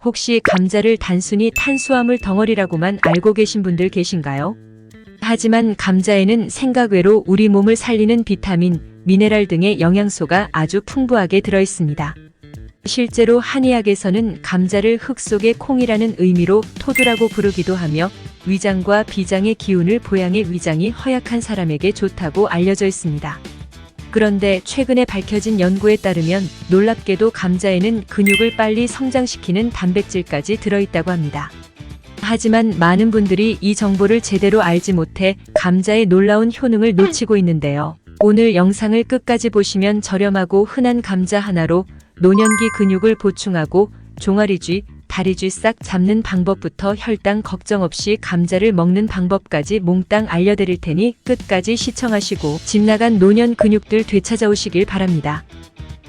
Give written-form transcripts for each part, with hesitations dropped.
혹시 감자를 단순히 탄수화물 덩어리라고만 알고 계신 분들 계신가요? 하지만 감자에는 생각 외로 우리 몸을 살리는 비타민, 미네랄 등의 영양소가 아주 풍부하게 들어있습니다. 실제로 한의학에서는 감자를 흙 속의 콩이라는 의미로 토두라고 부르기도 하며 위장과 비장의 기운을 보양해 위장이 허약한 사람에게 좋다고 알려져 있습니다. 그런데 최근에 밝혀진 연구에 따르면 놀랍게도 감자에는 근육을 빨리 성장시키는 단백질까지 들어있다고 합니다. 하지만 많은 분들이 이 정보를 제대로 알지 못해 감자의 놀라운 효능을 놓치고 있는데요. 오늘 영상을 끝까지 보시면 저렴하고 흔한 감자 하나로 노년기 근육을 보충하고 종아리쥐, 다리쥐 싹 잡는 방법부터 혈당 걱정 없이 감자를 먹는 방법까지 몽땅 알려드릴 테니 끝까지 시청하시고 집 나간 노년 근육들 되찾아오시길 바랍니다.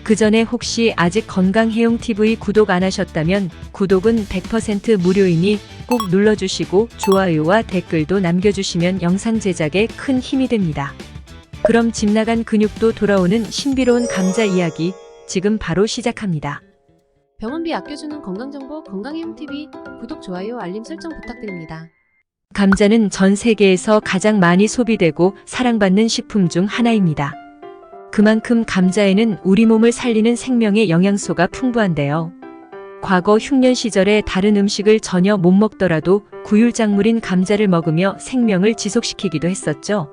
그 전에 혹시 아직 건강해용TV 구독 안 하셨다면 구독은 100% 무료이니 꼭 눌러주시고 좋아요와 댓글도 남겨주시면 영상 제작에 큰 힘이 됩니다. 그럼 집 나간 근육도 돌아오는 신비로운 감자 이야기 지금 바로 시작합니다. 병원비 아껴주는 건강정보 건강해용TV 구독, 좋아요, 알림 설정 부탁드립니다. 감자는 전 세계에서 가장 많이 소비되고 사랑받는 식품 중 하나입니다. 그만큼 감자에는 우리 몸을 살리는 생명의 영양소가 풍부한데요. 과거 흉년 시절에 다른 음식을 전혀 못 먹더라도 구율작물인 감자를 먹으며 생명을 지속시키기도 했었죠.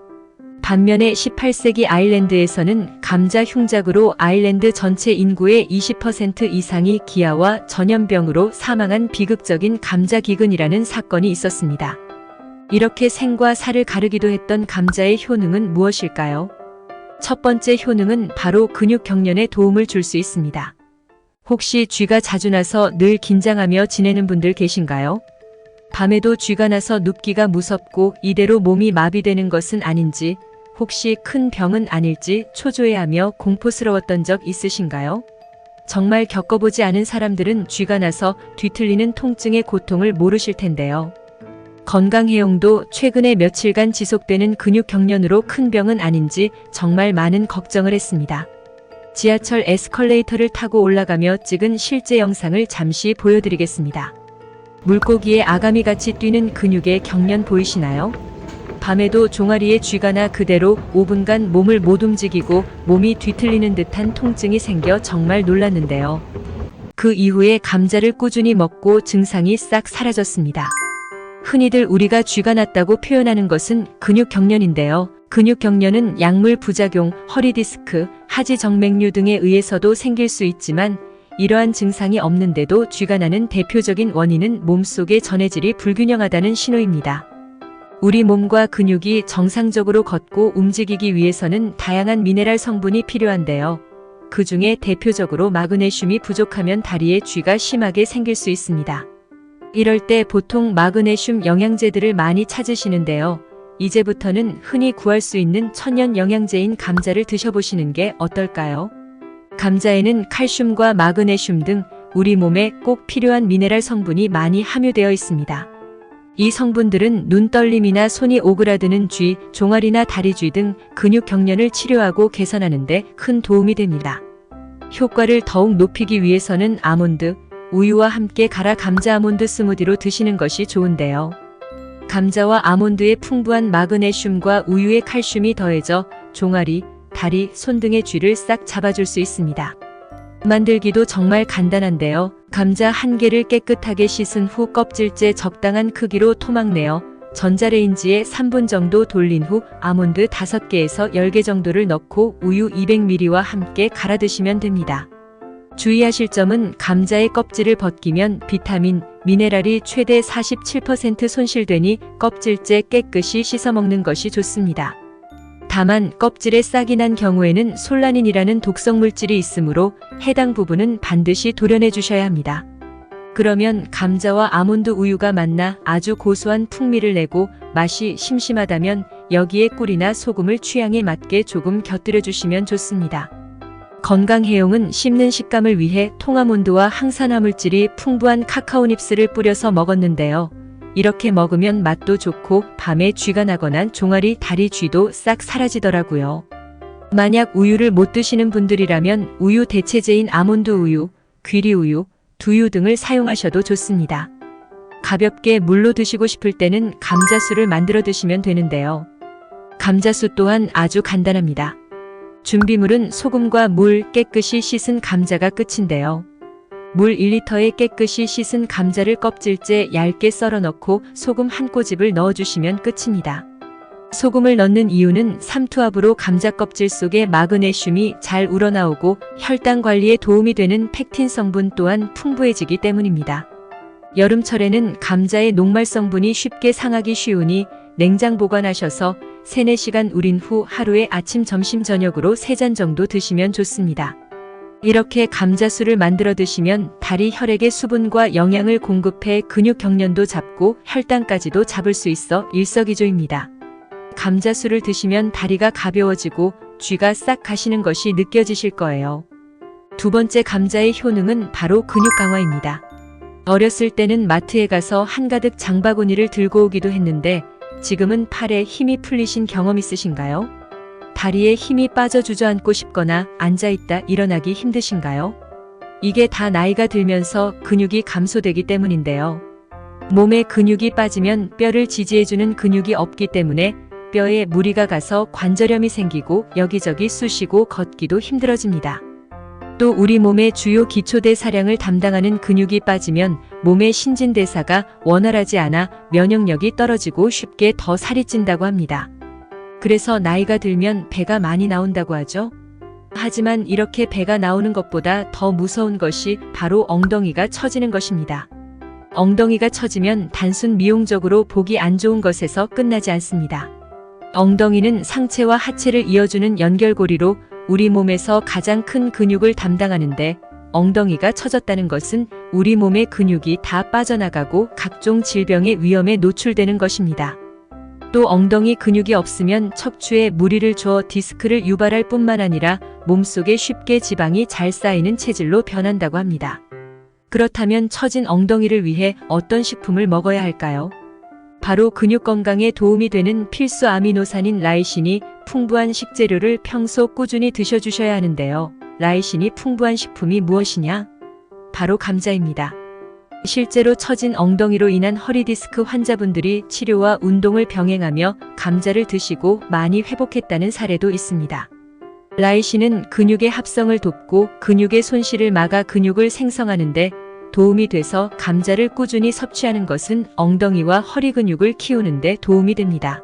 반면에 18세기 아일랜드에서는 감자 흉작으로 아일랜드 전체 인구의 20% 이상이 기아와 전염병으로 사망한 비극적인 감자기근이라는 사건이 있었습니다. 이렇게 생과 사를 가르기도 했던 감자의 효능은 무엇일까요? 첫 번째 효능은 바로 근육 경련에 도움을 줄 수 있습니다. 혹시 쥐가 자주 나서 늘 긴장하며 지내는 분들 계신가요? 밤에도 쥐가 나서 눕기가 무섭고 이대로 몸이 마비되는 것은 아닌지, 혹시 큰 병은 아닐지 초조해하며 공포스러웠던 적 있으신가요? 정말 겪어보지 않은 사람들은 쥐가 나서 뒤틀리는 통증의 고통을 모르실 텐데요. 건강해용도 최근에 며칠간 지속되는 근육 경련으로 큰 병은 아닌지 정말 많은 걱정을 했습니다. 지하철 에스컬레이터를 타고 올라가며 찍은 실제 영상을 잠시 보여드리겠습니다. 물고기의 아가미같이 뛰는 근육의 경련 보이시나요? 밤에도 종아리에 쥐가 나 그대로 5분간 몸을 못 움직이고 몸이 뒤틀리는 듯한 통증이 생겨 정말 놀랐는데요. 그 이후에 감자를 꾸준히 먹고 증상이 싹 사라졌습니다. 흔히들 우리가 쥐가 났다고 표현하는 것은 근육 경련인데요. 근육 경련은 약물 부작용, 허리 디스크, 하지 정맥류 등에 의해서도 생길 수 있지만 이러한 증상이 없는데도 쥐가 나는 대표적인 원인은 몸속의 전해질이 불균형하다는 신호입니다. 우리 몸과 근육이 정상적으로 걷고 움직이기 위해서는 다양한 미네랄 성분이 필요한데요. 그 중에 대표적으로 마그네슘이 부족하면 다리에 쥐가 심하게 생길 수 있습니다. 이럴 때 보통 마그네슘 영양제들을 많이 찾으시는데요. 이제부터는 흔히 구할 수 있는 천연 영양제인 감자를 드셔보시는 게 어떨까요? 감자에는 칼슘과 마그네슘 등 우리 몸에 꼭 필요한 미네랄 성분이 많이 함유되어 있습니다. 이 성분들은 눈떨림이나 손이 오그라드는 쥐, 종아리나 다리쥐 등 근육 경련을 치료하고 개선하는 데 큰 도움이 됩니다. 효과를 더욱 높이기 위해서는 아몬드, 우유와 함께 갈아 감자 아몬드 스무디로 드시는 것이 좋은데요. 감자와 아몬드의 풍부한 마그네슘과 우유의 칼슘이 더해져 종아리, 다리, 손 등의 쥐를 싹 잡아줄 수 있습니다. 만들기도 정말 간단한데요. 감자 1개를 깨끗하게 씻은 후 껍질째 적당한 크기로 토막내어 전자레인지에 3분 정도 돌린 후 아몬드 5개에서 10개 정도를 넣고 우유 200ml와 함께 갈아 드시면 됩니다. 주의하실 점은 감자의 껍질을 벗기면 비타민, 미네랄이 최대 47% 손실되니 껍질째 깨끗이 씻어 먹는 것이 좋습니다. 다만 껍질에 싹이 난 경우에는 솔라닌이라는 독성 물질이 있으므로 해당 부분은 반드시 도려내 주셔야 합니다. 그러면 감자와 아몬드 우유가 만나 아주 고소한 풍미를 내고 맛이 심심하다면 여기에 꿀이나 소금을 취향에 맞게 조금 곁들여 주시면 좋습니다. 건강해용은 씹는 식감을 위해 통아몬드와 항산화물질이 풍부한 카카오 닙스를 뿌려서 먹었는데요. 이렇게 먹으면 맛도 좋고 밤에 쥐가 나거나 종아리, 다리 쥐도 싹 사라지더라고요. 만약 우유를 못 드시는 분들이라면 우유 대체제인 아몬드 우유, 귀리 우유, 두유 등을 사용하셔도 좋습니다. 가볍게 물로 드시고 싶을 때는 감자수를 만들어 드시면 되는데요. 감자수 또한 아주 간단합니다. 준비물은 소금과 물, 깨끗이 씻은 감자가 끝인데요. 물 1리터에 깨끗이 씻은 감자를 껍질째 얇게 썰어 넣고 소금 한 꼬집을 넣어주시면 끝입니다. 소금을 넣는 이유는 삼투압으로 감자 껍질 속에 마그네슘이 잘 우러나오고 혈당 관리에 도움이 되는 펙틴 성분 또한 풍부해지기 때문입니다. 여름철에는 감자의 녹말 성분이 쉽게 상하기 쉬우니 냉장 보관하셔서 3, 4시간 우린 후 하루에 아침, 점심, 저녁으로 3잔 정도 드시면 좋습니다. 이렇게 감자수를 만들어 드시면 다리 혈액에 수분과 영양을 공급해 근육 경련도 잡고 혈당까지도 잡을 수 있어 일석이조입니다. 감자수를 드시면 다리가 가벼워지고 쥐가 싹 가시는 것이 느껴지실 거예요. 두 번째 감자의 효능은 바로 근육 강화입니다. 어렸을 때는 마트에 가서 한가득 장바구니를 들고 오기도 했는데 지금은 팔에 힘이 풀리신 경험 있으신가요? 다리에 힘이 빠져 주저앉고 싶거나 앉아있다 일어나기 힘드신가요? 이게 다 나이가 들면서 근육이 감소되기 때문인데요. 몸에 근육이 빠지면 뼈를 지지해주는 근육이 없기 때문에 뼈에 무리가 가서 관절염이 생기고 여기저기 쑤시고 걷기도 힘들어집니다. 또 우리 몸의 주요 기초대사량을 담당하는 근육이 빠지면 몸의 신진대사가 원활하지 않아 면역력이 떨어지고 쉽게 더 살이 찐다고 합니다. 그래서 나이가 들면 배가 많이 나온다고 하죠. 하지만 이렇게 배가 나오는 것보다 더 무서운 것이 바로 엉덩이가 처지는 것입니다. 엉덩이가 처지면 단순 미용적으로 보기 안 좋은 것에서 끝나지 않습니다. 엉덩이는 상체와 하체를 이어주는 연결고리로 우리 몸에서 가장 큰 근육을 담당하는데 엉덩이가 처졌다는 것은 우리 몸의 근육이 다 빠져나가고 각종 질병의 위험에 노출되는 것입니다. 또 엉덩이 근육이 없으면 척추에 무리를 주어 디스크를 유발할 뿐만 아니라 몸속에 쉽게 지방이 잘 쌓이는 체질로 변한다고 합니다. 그렇다면 처진 엉덩이를 위해 어떤 식품을 먹어야 할까요? 바로 근육 건강에 도움이 되는 필수 아미노산인 라이신이 풍부한 식재료를 평소 꾸준히 드셔주셔야 하는데요. 라이신이 풍부한 식품이 무엇이냐? 바로 감자입니다. 실제로 처진 엉덩이로 인한 허리 디스크 환자분들이 치료와 운동을 병행하며 감자를 드시고 많이 회복했다는 사례도 있습니다. 라이신은 근육의 합성을 돕고 근육의 손실을 막아 근육을 생성하는데 도움이 돼서 감자를 꾸준히 섭취하는 것은 엉덩이와 허리 근육을 키우는 데 도움이 됩니다.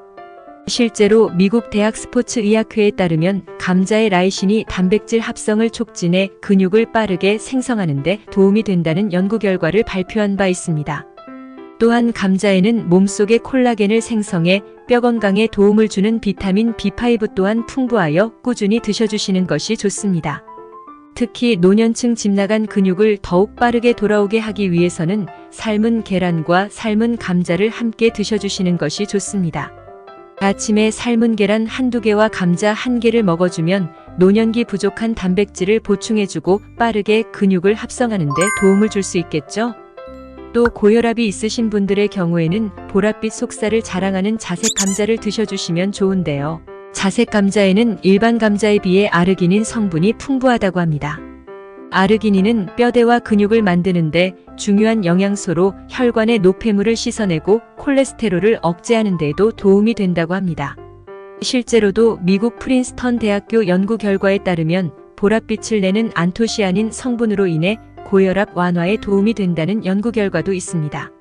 실제로 미국 대학 스포츠의학회에 따르면 감자의 라이신이 단백질 합성을 촉진해 근육을 빠르게 생성하는 데 도움이 된다는 연구 결과를 발표한 바 있습니다. 또한 감자에는 몸속의 콜라겐을 생성해 뼈 건강에 도움을 주는 비타민 B5 또한 풍부하여 꾸준히 드셔주시는 것이 좋습니다. 특히 노년층 집 나간 근육을 더욱 빠르게 돌아오게 하기 위해서는 삶은 계란과 삶은 감자를 함께 드셔주시는 것이 좋습니다. 아침에 삶은 계란 한두 개와 감자 한 개를 먹어주면 노년기 부족한 단백질을 보충해주고 빠르게 근육을 합성하는 데 도움을 줄 수 있겠죠? 또 고혈압이 있으신 분들의 경우에는 보랏빛 속살을 자랑하는 자색 감자를 드셔주시면 좋은데요. 자색 감자에는 일반 감자에 비해 아르기닌 성분이 풍부하다고 합니다. 아르기닌은 뼈대와 근육을 만드는데 중요한 영양소로 혈관의 노폐물을 씻어내고 콜레스테롤을 억제하는 데에도 도움이 된다고 합니다. 실제로도 미국 프린스턴 대학교 연구 결과에 따르면 보랏빛을 내는 안토시아닌 성분으로 인해 고혈압 완화에 도움이 된다는 연구 결과도 있습니다.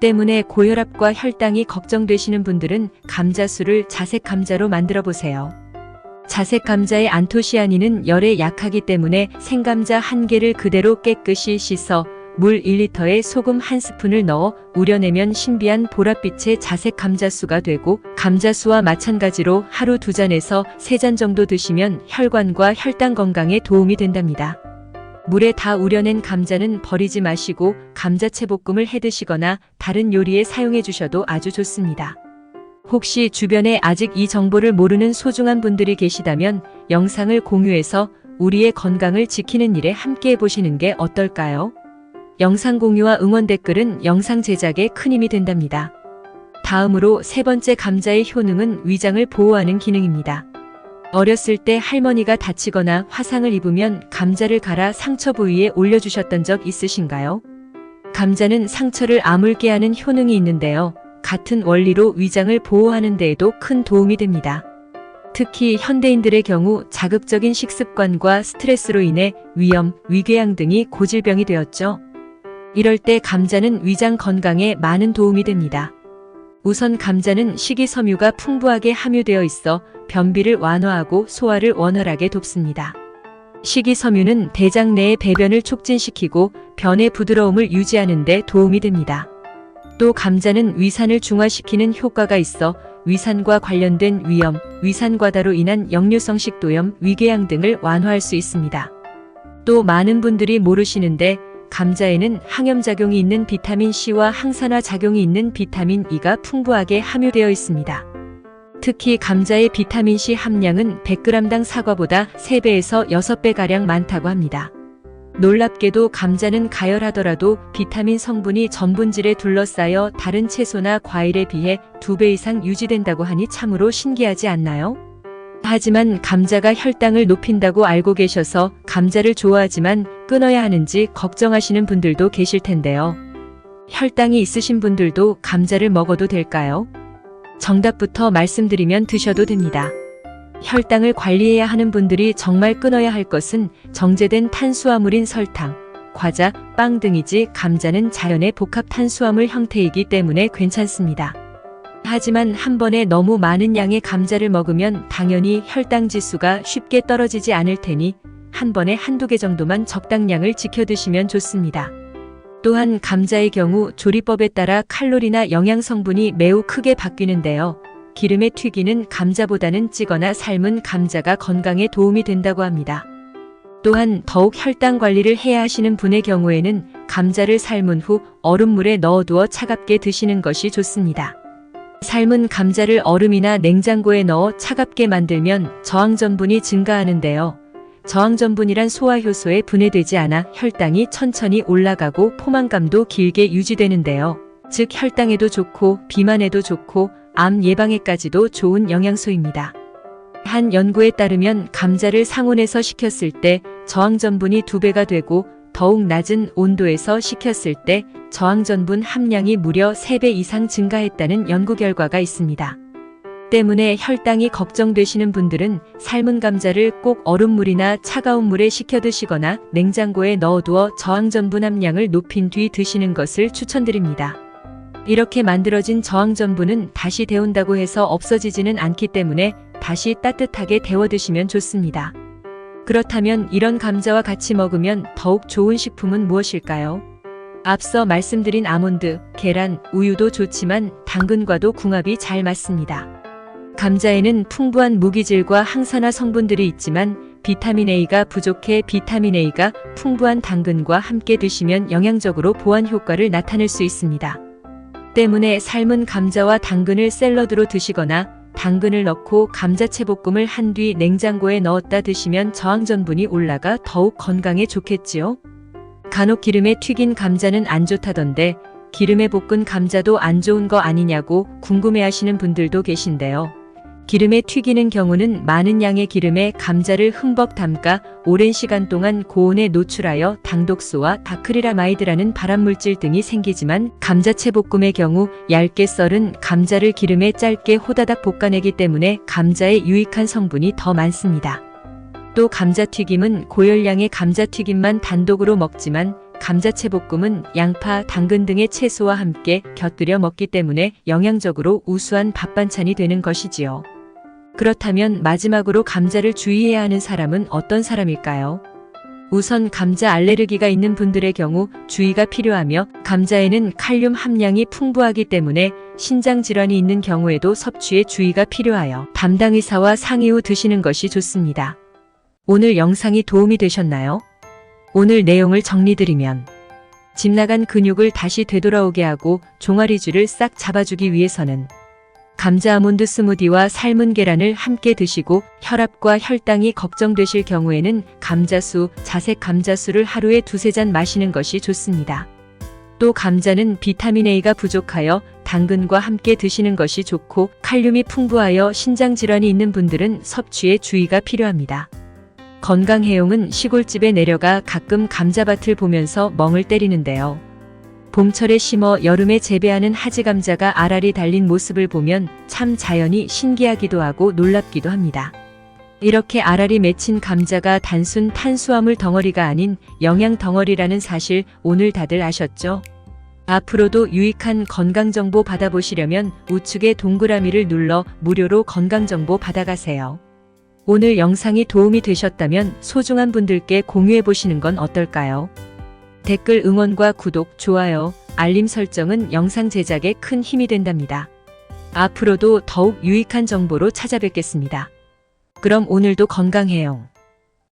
때문에 고혈압과 혈당이 걱정되시는 분들은 감자수를 자색 감자로 만들어 보세요. 자색 감자의 안토시아닌은 열에 약하기 때문에 생감자 한 개를 그대로 깨끗이 씻어 물 1리터에 소금 한 스푼을 넣어 우려내면 신비한 보랏빛의 자색 감자수가 되고 감자수와 마찬가지로 하루 2잔에서 3잔 정도 드시면 혈관과 혈당 건강에 도움이 된답니다. 물에 다 우려낸 감자는 버리지 마시고 감자채 볶음을 해 드시거나 다른 요리에 사용해 주셔도 아주 좋습니다. 혹시 주변에 아직 이 정보를 모르는 소중한 분들이 계시다면 영상을 공유해서 우리의 건강을 지키는 일에 함께 해보시는 게 어떨까요? 영상 공유와 응원 댓글은 영상 제작에 큰 힘이 된답니다. 다음으로 세 번째 감자의 효능은 위장을 보호하는 기능입니다. 어렸을 때 할머니가 다치거나 화상을 입으면 감자를 갈아 상처 부위에 올려주셨던 적 있으신가요? 감자는 상처를 아물게 하는 효능이 있는데요. 같은 원리로 위장을 보호하는 데에도 큰 도움이 됩니다. 특히 현대인들의 경우 자극적인 식습관과 스트레스로 인해 위염, 위궤양 등이 고질병이 되었죠. 이럴 때 감자는 위장 건강에 많은 도움이 됩니다. 우선 감자는 식이섬유가 풍부하게 함유되어 있어 변비를 완화하고 소화를 원활하게 돕습니다. 식이섬유는 대장 내의 배변을 촉진시키고 변의 부드러움을 유지하는 데 도움이 됩니다. 또 감자는 위산을 중화시키는 효과가 있어 위산과 관련된 위염, 위산과다로 인한 역류성 식도염, 위궤양 등을 완화할 수 있습니다. 또 많은 분들이 모르시는데 감자에는 항염작용이 있는 비타민 C와 항산화 작용이 있는 비타민 E가 풍부하게 함유되어 있습니다. 특히 감자의 비타민 C 함량은 100g당 사과보다 3배에서 6배가량 많다고 합니다. 놀랍게도 감자는 가열하더라도 비타민 성분이 전분질에 둘러싸여 다른 채소나 과일에 비해 2배 이상 유지된다고 하니 참으로 신기하지 않나요? 하지만 감자가 혈당을 높인다고 알고 계셔서 감자를 좋아하지만 끊어야 하는지 걱정하시는 분들도 계실 텐데요. 혈당이 있으신 분들도 감자를 먹어도 될까요? 정답부터 말씀드리면 드셔도 됩니다. 혈당을 관리해야 하는 분들이 정말 끊어야 할 것은 정제된 탄수화물인 설탕, 과자, 빵 등이지 감자는 자연의 복합 탄수화물 형태이기 때문에 괜찮습니다. 하지만 한 번에 너무 많은 양의 감자를 먹으면 당연히 혈당 지수가 쉽게 떨어지지 않을 테니 한 번에 한두 개 정도만 적당량을 지켜 드시면 좋습니다. 또한 감자의 경우 조리법에 따라 칼로리나 영양 성분이 매우 크게 바뀌는데요. 기름에 튀기는 감자보다는 찌거나 삶은 감자가 건강에 도움이 된다고 합니다. 또한 더욱 혈당 관리를 해야 하시는 분의 경우에는 감자를 삶은 후 얼음물에 넣어두어 차갑게 드시는 것이 좋습니다. 삶은 감자를 얼음이나 냉장고에 넣어 차갑게 만들면 저항전분이 증가하는데요. 저항전분이란 소화효소에 분해되지 않아 혈당이 천천히 올라가고 포만감도 길게 유지되는데요. 즉 혈당에도 좋고 비만에도 좋고 암 예방에까지도 좋은 영양소입니다. 한 연구에 따르면 감자를 상온에서 식혔을 때 저항전분이 2배가 되고 더욱 낮은 온도에서 식혔을 때 저항전분 함량이 무려 3배 이상 증가했다는 연구 결과가 있습니다. 때문에 혈당이 걱정되시는 분들은 삶은 감자를 꼭 얼음물이나 차가운 물에 식혀 드시거나 냉장고에 넣어두어 저항전분 함량을 높인 뒤 드시는 것을 추천드립니다. 이렇게 만들어진 저항전분은 다시 데운다고 해서 없어지지는 않기 때문에 다시 따뜻하게 데워 드시면 좋습니다. 그렇다면 이런 감자와 같이 먹으면 더욱 좋은 식품은 무엇일까요? 앞서 말씀드린 아몬드, 계란, 우유도 좋지만 당근과도 궁합이 잘 맞습니다. 감자에는 풍부한 무기질과 항산화 성분들이 있지만 비타민 A가 부족해 비타민 A가 풍부한 당근과 함께 드시면 영양적으로 보완 효과를 나타낼 수 있습니다. 때문에 삶은 감자와 당근을 샐러드로 드시거나 당근을 넣고 감자채 볶음을 한 뒤 냉장고에 넣었다 드시면 저항전분이 올라가 더욱 건강에 좋겠지요. 간혹 기름에 튀긴 감자는 안 좋다던데 기름에 볶은 감자도 안 좋은 거 아니냐고 궁금해하시는 분들도 계신데요. 기름에 튀기는 경우는 많은 양의 기름에 감자를 흠뻑 담가 오랜 시간 동안 고온에 노출하여 당독소와 다크리라마이드라는 발암물질 등이 생기지만 감자채 볶음의 경우 얇게 썰은 감자를 기름에 짧게 호다닥 볶아내기 때문에 감자에 유익한 성분이 더 많습니다. 또 감자튀김은 고열량의 감자튀김만 단독으로 먹지만 감자채 볶음은 양파, 당근 등의 채소와 함께 곁들여 먹기 때문에 영양적으로 우수한 밥반찬이 되는 것이지요. 그렇다면 마지막으로 감자를 주의해야 하는 사람은 어떤 사람일까요? 우선 감자 알레르기가 있는 분들의 경우 주의가 필요하며 감자에는 칼륨 함량이 풍부하기 때문에 신장 질환이 있는 경우에도 섭취에 주의가 필요하여 담당 의사와 상의 후 드시는 것이 좋습니다. 오늘 영상이 도움이 되셨나요? 오늘 내용을 정리드리면 집 나간 근육을 다시 되돌아오게 하고 종아리줄을 싹 잡아주기 위해서는 감자 아몬드 스무디와 삶은 계란을 함께 드시고 혈압과 혈당이 걱정되실 경우에는 감자수, 자색 감자수를 하루에 2-3잔 마시는 것이 좋습니다. 또 감자는 비타민 A가 부족하여 당근과 함께 드시는 것이 좋고 칼륨이 풍부하여 신장 질환이 있는 분들은 섭취에 주의가 필요합니다. 건강해용은 시골집에 내려가 가끔 감자밭을 보면서 멍을 때리는데요. 봄철에 심어 여름에 재배하는 하지감자가 알알이 달린 모습을 보면 참 자연이 신기하기도 하고 놀랍기도 합니다. 이렇게 알알이 맺힌 감자가 단순 탄수화물 덩어리가 아닌 영양 덩어리라는 사실 오늘 다들 아셨죠? 앞으로도 유익한 건강정보 받아보시려면 우측의 동그라미를 눌러 무료로 건강정보 받아가세요. 오늘 영상이 도움이 되셨다면 소중한 분들께 공유해보시는 건 어떨까요? 댓글 응원과 구독, 좋아요, 알림 설정은 영상 제작에 큰 힘이 된답니다. 앞으로도 더욱 유익한 정보로 찾아뵙겠습니다. 그럼 오늘도 건강해요.